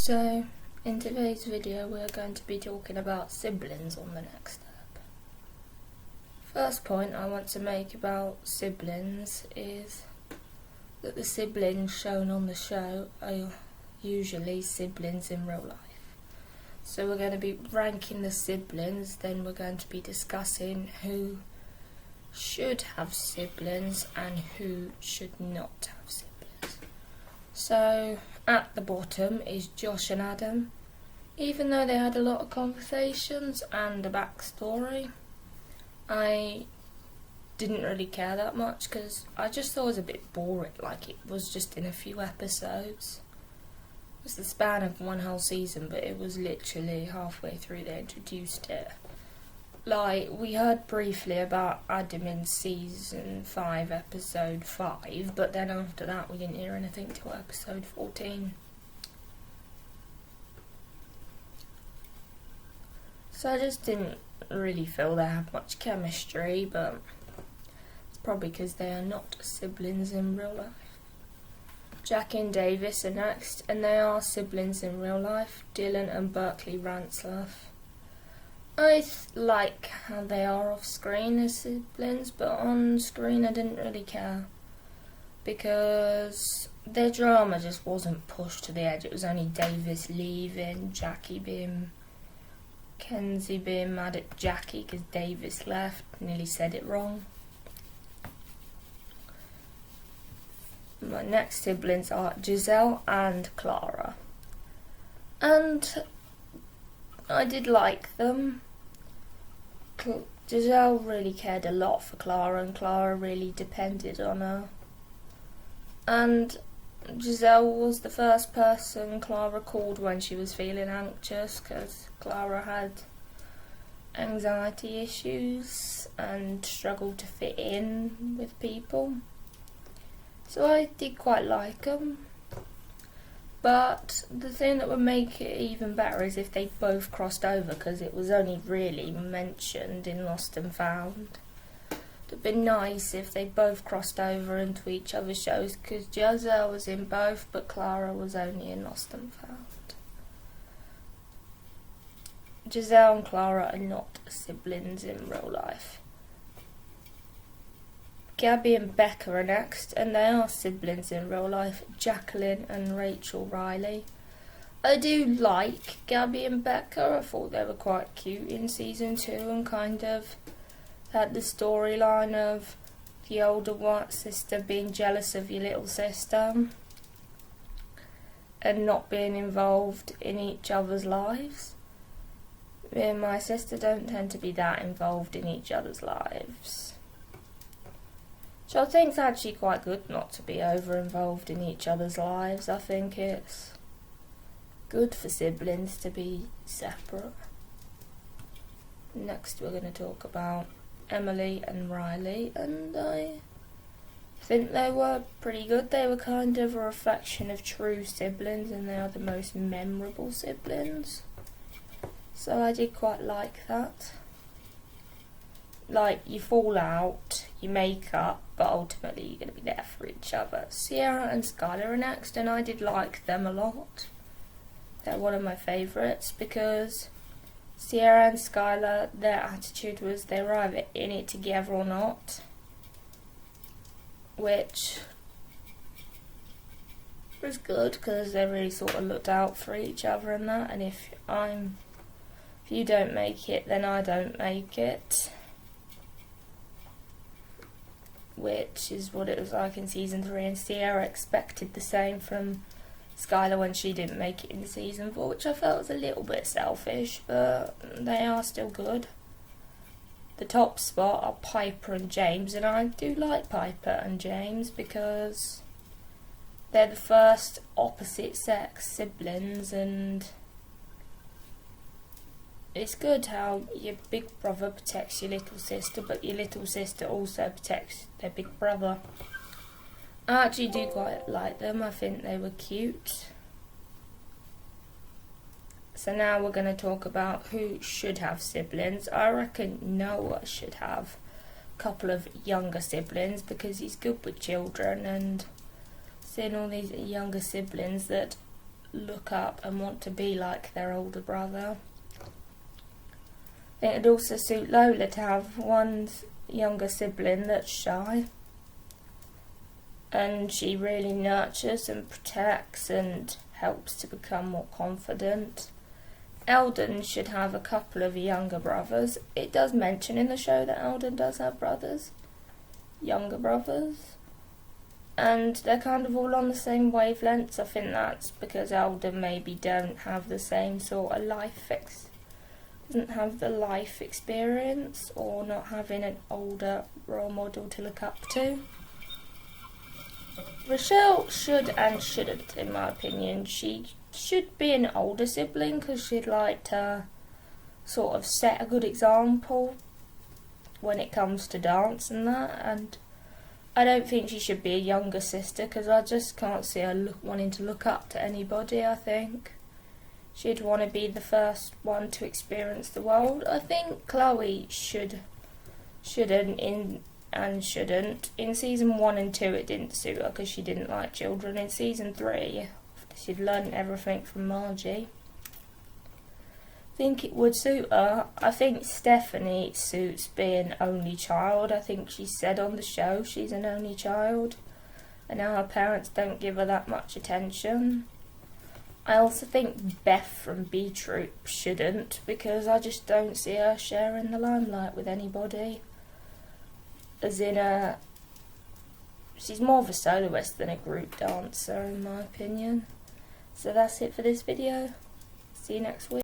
So, in today's video we're going to be talking about siblings on the next step. First point I want to make about siblings is that the siblings shown on the show are usually siblings in real life. So we're going to be ranking the siblings, then we're going to be discussing who should have siblings and who should not have siblings. So at the bottom is Josh and Adam. Even though they had a lot of conversations and a backstory, I didn't really care that much because I just thought it was a bit boring, like it was just in a few episodes. It was the span of one whole season, but it was literally halfway through they introduced it. Like, we heard briefly about Adam in season 5, episode 5, but then after that we didn't hear anything till episode 14. So I just didn't really feel they had much chemistry, but it's probably because they are not siblings in real life. Jackie and Davis are next, and they are siblings in real life, Dylan and Berkeley Ransloff. I like how they are off screen as siblings, but on screen I didn't really care because their drama just wasn't pushed to the edge. It was only Davis leaving, Jackie being Kenzie being mad at Jackie because Davis left, nearly said it wrong. My next siblings are Giselle and Clara, and I did like them. Giselle really cared a lot for Clara, and Clara really depended on her. And Giselle was the first person Clara called when she was feeling anxious, because Clara had anxiety issues and struggled to fit in with people. So I did quite like them. But the thing that would make it even better is if they both crossed over, because it was only really mentioned in Lost and Found. It would have been nice if they both crossed over into each other's shows, because Giselle was in both, but Clara was only in Lost and Found. Giselle and Clara are not siblings in real life. Gabby and Becca are next, and they are siblings in real life, Jacqueline and Rachel Riley. I do like Gabby and Becca. I thought they were quite cute in season 2 and kind of had the storyline of the older white sister being jealous of your little sister and not being involved in each other's lives. Me and my sister don't tend to be that involved in each other's lives. So I think it's actually quite good not to be over-involved in each other's lives. I think it's good for siblings to be separate. Next we're going to talk about Emily and Riley, and I think they were pretty good. They were kind of a reflection of true siblings, and they are the most memorable siblings. So I did quite like that. Like, you fall out, you make up, but ultimately you're going to be there for each other. Sierra and Skylar are next, and I did like them a lot. They're one of my favourites because Sierra and Skylar, their attitude was they were either in it together or not, which was good because they really sort of looked out for each other and that. And if you don't make it, then I don't make it. Which is what it was like in season 3, and Sierra expected the same from Skylar when she didn't make it in season 4, which I felt was a little bit selfish, but they are still good. The top spot are Piper and James, and I do like Piper and James because they're the first opposite sex siblings, and it's good how your big brother protects your little sister, but your little sister also protects their big brother. I actually do quite like them. I think they were cute. So now we're going to talk about who should have siblings. I reckon Noah should have a couple of younger siblings because he's good with children, and seeing all these younger siblings that look up and want to be like their older brother. I think it'd also suit Lola to have one younger sibling that's shy, and she really nurtures and protects and helps to become more confident. Eldon should have a couple of younger brothers. It does mention in the show that Eldon does have brothers, younger brothers, and they're kind of all on the same wavelengths. I think that's because Eldon maybe don't have the same sort of doesn't have the life experience, or not having an older role model to look up to. Rochelle should and shouldn't, in my opinion. She should be an older sibling because she'd like to sort of set a good example when it comes to dance and that, and I don't think she should be a younger sister because I just can't see her wanting to look up to anybody. I think she'd want to be the first one to experience the world. I think Chloe shouldn't. In season 1 and 2 it didn't suit her because she didn't like children. In season 3 she'd learned everything from Margie. I think it would suit her. I think Stephanie suits being only child. I think she said on the show she's an only child, and now her parents don't give her that much attention. I also think Beth from B Troop shouldn't, because I just don't see her sharing the limelight with anybody. As in, she's more of a soloist than a group dancer, in my opinion. So that's it for this video. See you next week.